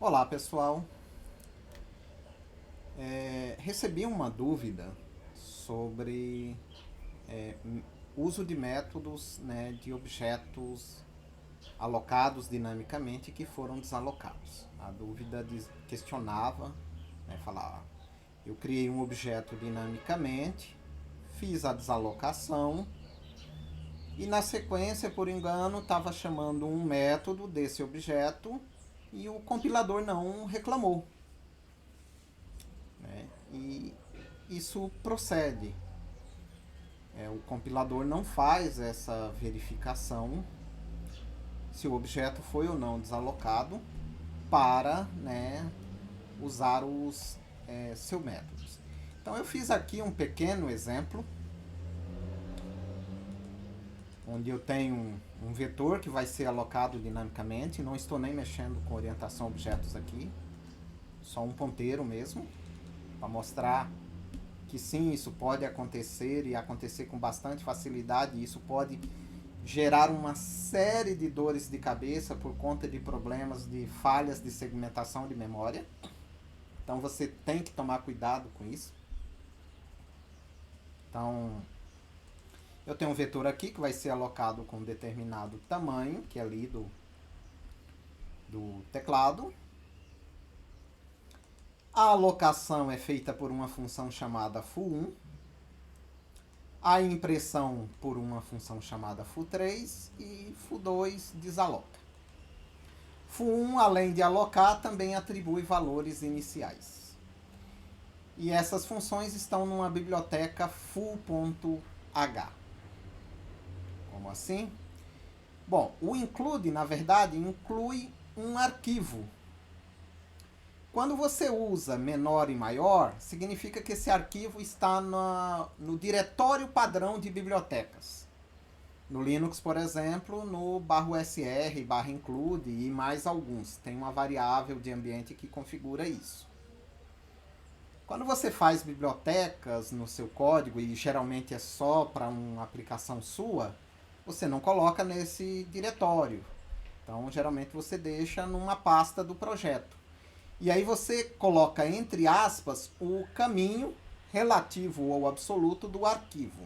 Olá pessoal, recebi uma dúvida sobre uso de métodos, né, de objetos alocados dinamicamente que foram desalocados. A dúvida questionava, né, falava, eu criei um objeto dinamicamente, fiz a desalocação e na sequência, por engano, estava chamando um método desse objeto e o compilador não reclamou, né? E isso procede. O compilador não faz essa verificação se o objeto foi ou não desalocado para, né, usar os seus métodos. Então eu fiz aqui um pequeno exemplo onde eu tenho um vetor que vai ser alocado dinamicamente. Não estou nem mexendo com orientação a objetos aqui, só um ponteiro mesmo, para mostrar que sim, isso pode acontecer e acontecer com bastante facilidade. E isso pode gerar uma série de dores de cabeça por conta de problemas de falhas de segmentação de memória. Então você tem que tomar cuidado com isso. Então eu tenho um vetor aqui que vai ser alocado com um determinado tamanho, que é ali do teclado. A alocação é feita por uma função chamada foo1. A impressão por uma função chamada foo3 e foo2 desaloca. Foo1, além de alocar, também atribui valores iniciais. E essas funções estão numa biblioteca foo.h. Como assim? Bom, o include, na verdade, inclui um arquivo. Quando você usa menor e maior, significa que esse arquivo está no diretório padrão de bibliotecas. No Linux, por exemplo, no /usr, /include e mais alguns. Tem uma variável de ambiente que configura isso. Quando você faz bibliotecas no seu código, e geralmente é só para uma aplicação sua, você não coloca nesse diretório. Então, geralmente você deixa numa pasta do projeto. E aí você coloca, entre aspas, o caminho relativo ou absoluto do arquivo.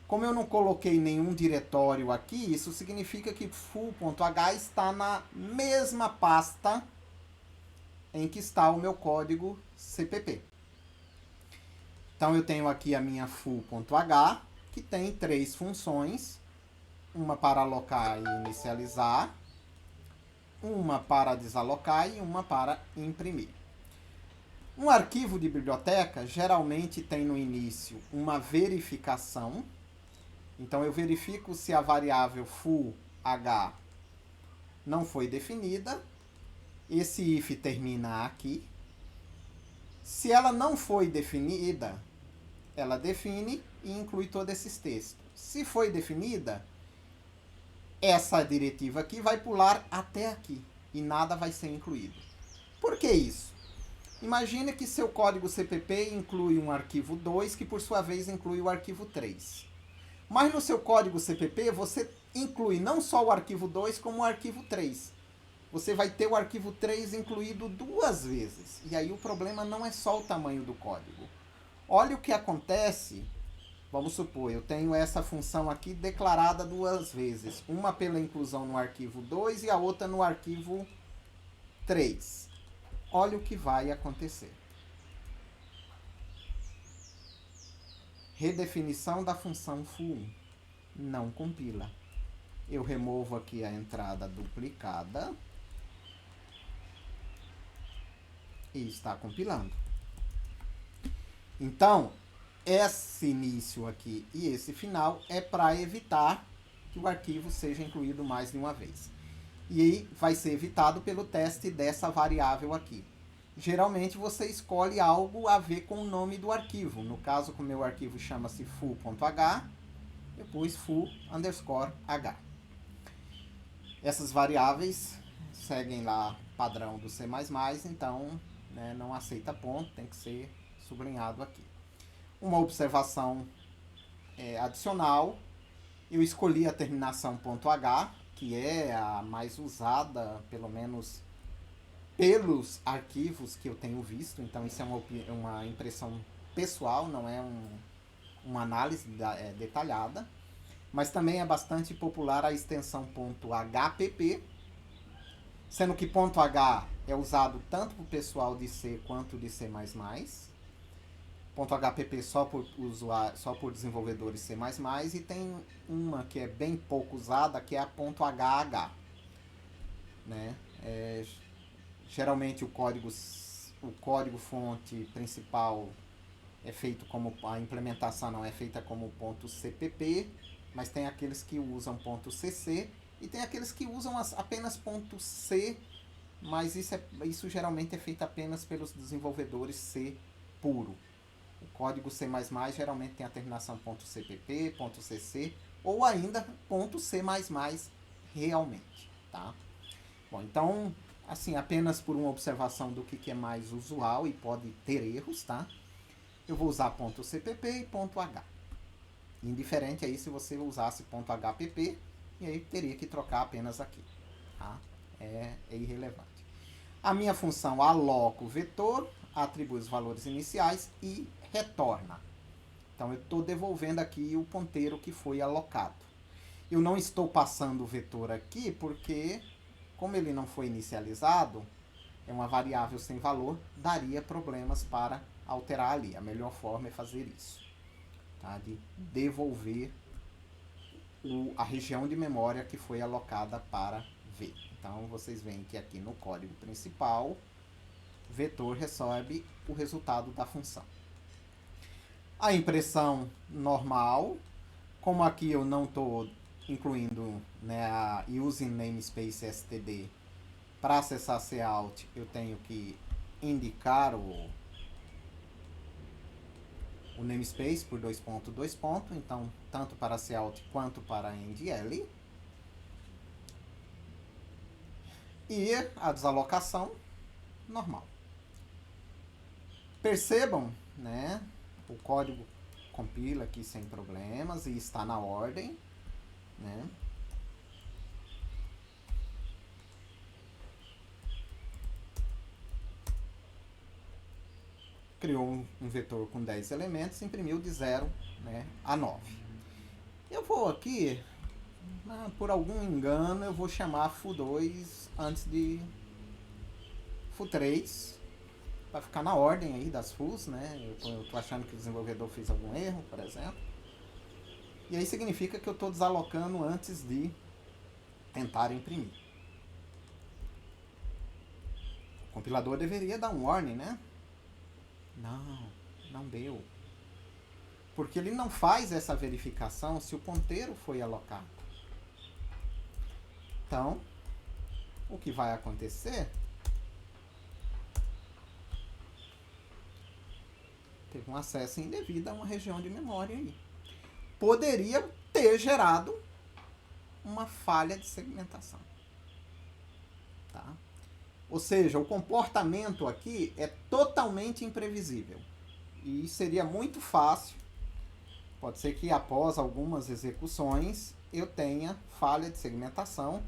Como eu não coloquei nenhum diretório aqui, isso significa que foo.h está na mesma pasta em que está o meu código CPP. Então eu tenho aqui a minha foo.h, que tem 3 funções, uma para alocar e inicializar, uma para desalocar e uma para imprimir. Um arquivo de biblioteca geralmente tem no início uma verificação. Então eu verifico se a variável foo h não foi definida. Esse if termina aqui. Se ela não foi definida, ela define e inclui todos esses textos. Se foi definida, essa diretiva aqui vai pular até aqui e nada vai ser incluído. Por que isso? Imagine que seu código CPP inclui um arquivo 2, que por sua vez inclui o arquivo 3. Mas no seu código CPP você inclui não só o arquivo 2, como o arquivo 3. Você vai ter o arquivo 3 incluído 2 vezes. E aí o problema não é só o tamanho do código. Olha o que acontece. Vamos supor, eu tenho essa função aqui declarada 2 vezes. Uma pela inclusão no arquivo 2 e a outra no arquivo 3. Olha o que vai acontecer. Redefinição da função foo. Não compila. Eu removo aqui a entrada duplicada. E está compilando. Então, esse início aqui e esse final é para evitar que o arquivo seja incluído mais de uma vez. E aí vai ser evitado pelo teste dessa variável aqui. Geralmente você escolhe algo a ver com o nome do arquivo. No caso, como o meu arquivo chama-se foo.h, eu pus foo_h. Essas variáveis seguem lá padrão do C++, então, né, não aceita ponto, tem que ser sublinhado aqui. Uma observação adicional, eu escolhi a terminação .h, que é a mais usada, pelo menos pelos arquivos que eu tenho visto, então isso é uma impressão pessoal, não é uma análise detalhada, mas também é bastante popular a extensão .hpp, sendo que .h é usado tanto para o pessoal de C quanto de C++, .hpp só por desenvolvedores C++, e tem uma que é bem pouco usada, que é a .hh, né? Geralmente o código fonte principal é feito como, a implementação não é feita como .cpp, mas tem aqueles que usam .cc e tem aqueles que usam apenas .c, mas isso geralmente é feito apenas pelos desenvolvedores C puro. O código C++ geralmente tem a terminação .cpp, .cc ou ainda .c++ realmente, tá? Bom, então, assim, apenas por uma observação do que é mais usual e pode ter erros, tá? Eu vou usar .cpp e .h. Indiferente aí se você usasse .hpp, e aí teria que trocar apenas aqui, tá? É irrelevante. A minha função aloca o vetor, atribui os valores iniciais e retorna. Então, eu estou devolvendo aqui o ponteiro que foi alocado. Eu não estou passando o vetor aqui porque, como ele não foi inicializado, é uma variável sem valor, daria problemas para alterar ali. A melhor forma é fazer isso, tá? De devolver a região de memória que foi alocada para V. Então, vocês veem que aqui no código principal, o vetor recebe o resultado da função. A impressão normal, como aqui eu não estou incluindo, né, a using namespace std, para acessar cout, eu tenho que indicar o namespace por 2 pontos, então tanto para cout quanto para endl. E a desalocação normal. Percebam, né, o código compila aqui sem problemas e está na ordem, né? Criou um vetor com 10 elementos, imprimiu de 0, né, a 9. Eu vou aqui, por algum engano, eu vou chamar foo2 antes de foo3, para ficar na ordem aí das foos, né? Eu tô achando que o desenvolvedor fez algum erro, por exemplo. E aí significa que eu estou desalocando antes de tentar imprimir. O compilador deveria dar um warning, né? Não deu. Porque ele não faz essa verificação se o ponteiro foi alocado. Então, o que vai acontecer? Teve um acesso indevido a uma região de memória aí. Poderia ter gerado uma falha de segmentação. Tá? Ou seja, o comportamento aqui é totalmente imprevisível. E seria muito fácil, pode ser que após algumas execuções, eu tenha falha de segmentação.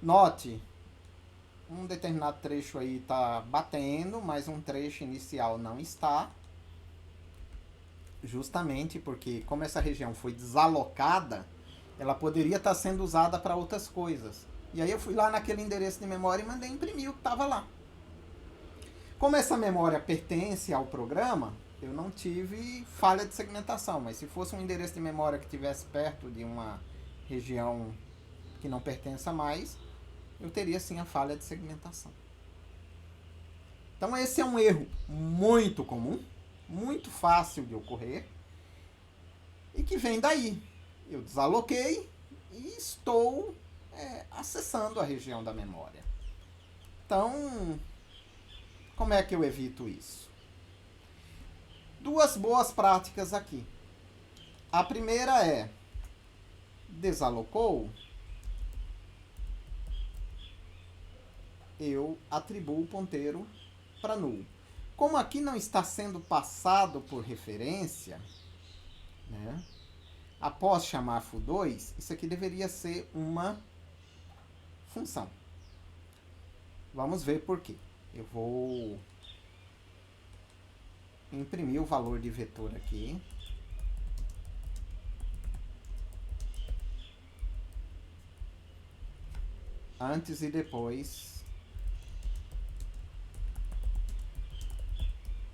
Note, um determinado trecho aí está batendo, mas um trecho inicial não está. Justamente porque, como essa região foi desalocada, ela poderia estar sendo usada para outras coisas. E aí eu fui lá naquele endereço de memória e mandei imprimir o que estava lá. Como essa memória pertence ao programa, eu não tive falha de segmentação, mas se fosse um endereço de memória que estivesse perto de uma região que não pertença mais, eu teria sim a falha de segmentação. Então esse é um erro muito comum, muito fácil de ocorrer, e que vem daí. Eu desaloquei e estou acessando a região da memória. Então, como é que eu evito isso? Duas boas práticas aqui. A primeira é, desalocou, eu atribuo o ponteiro para null. Como aqui não está sendo passado por referência, né, após chamar foo2, isso aqui deveria ser uma função. Vamos ver por quê. Eu vou imprimir o valor de vetor aqui. Antes e depois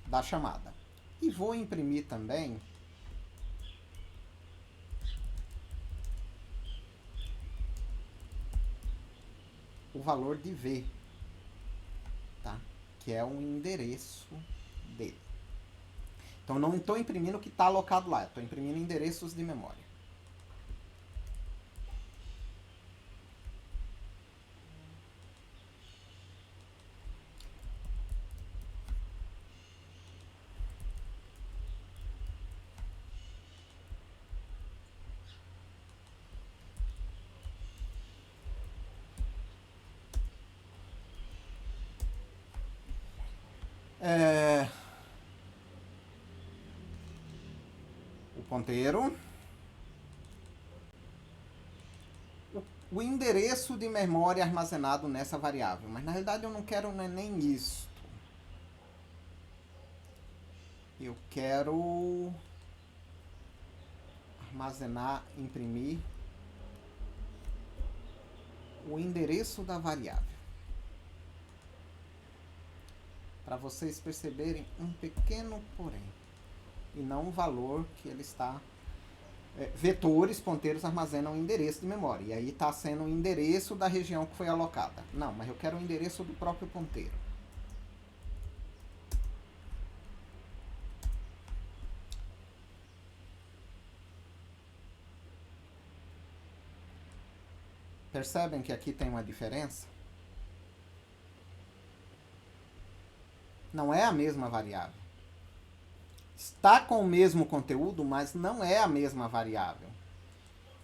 da chamada. E vou imprimir também o valor de V, tá? Que é o endereço dele. Então, não estou imprimindo o que está alocado lá, estou imprimindo endereços de memória. O ponteiro. O endereço de memória armazenado nessa variável. Mas na realidade eu não quero nem isso. Eu quero armazenar, imprimir o endereço da variável. Para vocês perceberem um pequeno porém. E não o valor que ele está... vetores, ponteiros, armazenam o endereço de memória. E aí está sendo o endereço da região que foi alocada. Não, mas eu quero o endereço do próprio ponteiro. Percebem que aqui tem uma diferença? Não é a mesma variável. Está com o mesmo conteúdo, mas não é a mesma variável.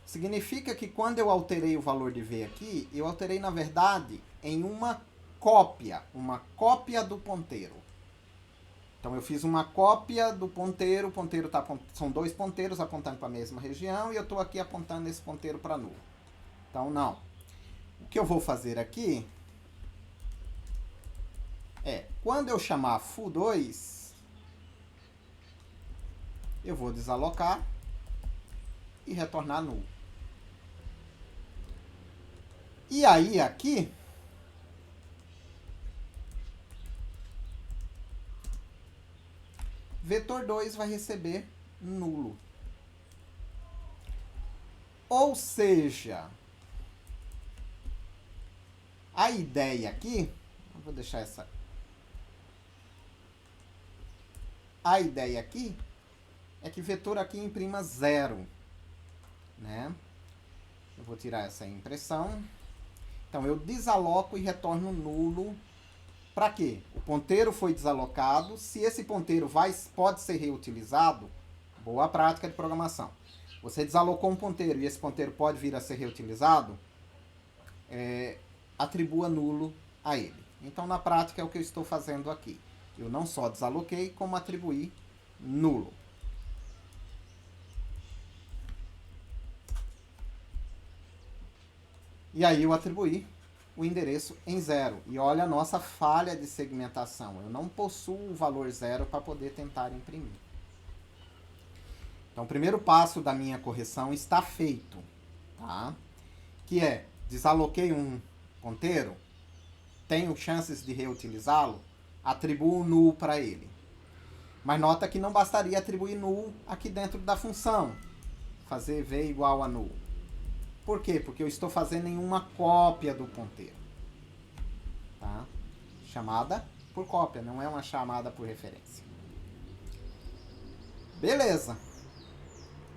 Significa que quando eu alterei o valor de V aqui, eu alterei, na verdade, em uma cópia do ponteiro. Então, eu fiz uma cópia do ponteiro, o ponteiro são dois ponteiros apontando para a mesma região, e eu estou aqui apontando esse ponteiro para nulo. Então, não. O que eu vou fazer aqui é, quando eu chamar foo2, eu vou desalocar e retornar nulo. E aí, aqui, vetor 2 vai receber nulo. Ou seja, a ideia aqui, eu vou deixar essa. A ideia aqui é que vetor aqui imprima 0, né? Eu vou tirar essa impressão. Então, eu desaloco e retorno nulo. Para quê? O ponteiro foi desalocado. Se esse ponteiro pode ser reutilizado, boa prática de programação. Você desalocou um ponteiro e esse ponteiro pode vir a ser reutilizado, atribua nulo a ele. Então, na prática, é o que eu estou fazendo aqui. Eu não só desaloquei, como atribuí nulo. E aí eu atribuí o endereço em 0. E olha a nossa falha de segmentação. Eu não possuo o valor 0 para poder tentar imprimir. Então, o primeiro passo da minha correção está feito. Tá? Que é, desaloquei um ponteiro, tenho chances de reutilizá-lo, atribuo null para ele. Mas nota que não bastaria atribuir null aqui dentro da função. Fazer v igual a null. Por quê? Porque eu estou fazendo em uma cópia do ponteiro. Tá? Chamada por cópia, não é uma chamada por referência. Beleza.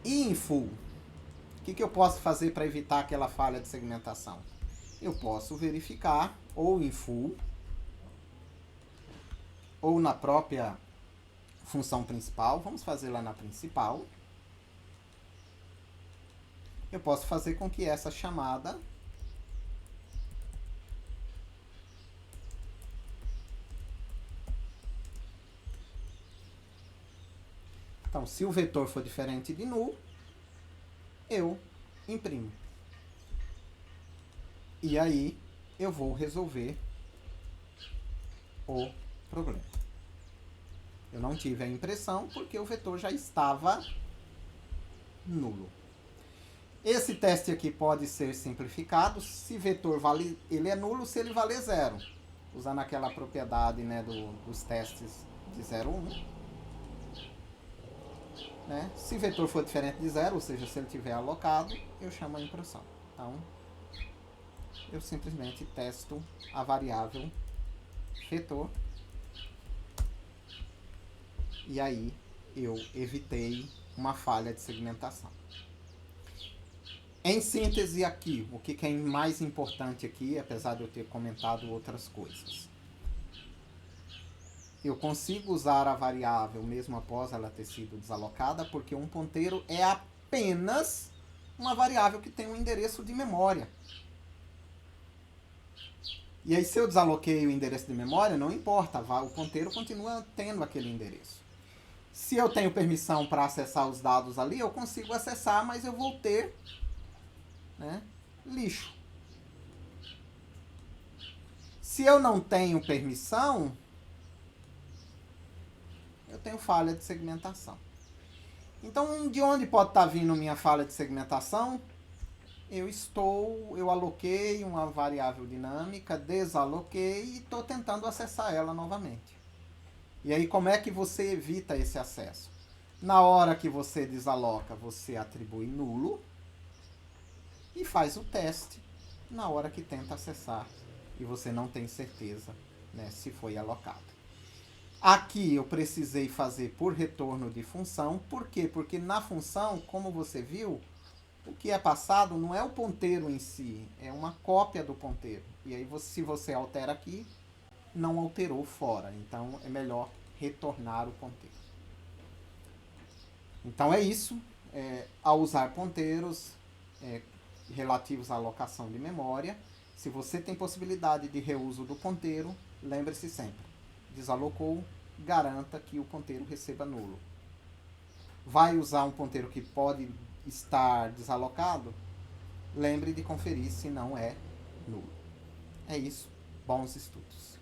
E em full? O que eu posso fazer para evitar aquela falha de segmentação? Eu posso verificar ou em full, ou na própria função principal. Vamos fazer lá na principal. Eu posso fazer com que essa chamada então, se o vetor for diferente de null, eu imprimo. E aí eu vou resolver o problema. Eu não tive a impressão porque o vetor já estava nulo. Esse teste aqui pode ser simplificado. Se vetor vale, ele é nulo se ele valer 0. Usando aquela propriedade, né, dos testes de 0, 1. Né? Se vetor for diferente de 0, ou seja, se ele tiver alocado, eu chamo a impressão. Então, eu simplesmente testo a variável vetor. E aí eu evitei uma falha de segmentação. Em síntese aqui, o que é mais importante aqui, apesar de eu ter comentado outras coisas. Eu consigo usar a variável mesmo após ela ter sido desalocada, porque um ponteiro é apenas uma variável que tem um endereço de memória. E aí, se eu desaloquei o endereço de memória, não importa, o ponteiro continua tendo aquele endereço. Se eu tenho permissão para acessar os dados ali, eu consigo acessar, mas eu vou ter, né, lixo. Se eu não tenho permissão, eu tenho falha de segmentação. Então, de onde pode estar vindo minha falha de segmentação? Eu aloquei uma variável dinâmica, desaloquei e estou tentando acessar ela novamente. E aí, como é que você evita esse acesso? Na hora que você desaloca, você atribui nulo e faz o teste na hora que tenta acessar e você não tem certeza, né, se foi alocado. Aqui eu precisei fazer por retorno de função. Por quê? Porque na função, como você viu, o que é passado não é o ponteiro em si, é uma cópia do ponteiro. E aí, se você altera aqui, não alterou fora. Então, é melhor retornar o ponteiro. Então, é isso. Ao usar ponteiros relativos à alocação de memória, se você tem possibilidade de reuso do ponteiro, lembre-se sempre, desalocou, garanta que o ponteiro receba nulo. Vai usar um ponteiro que pode estar desalocado? Lembre de conferir se não é nulo. É isso. Bons estudos.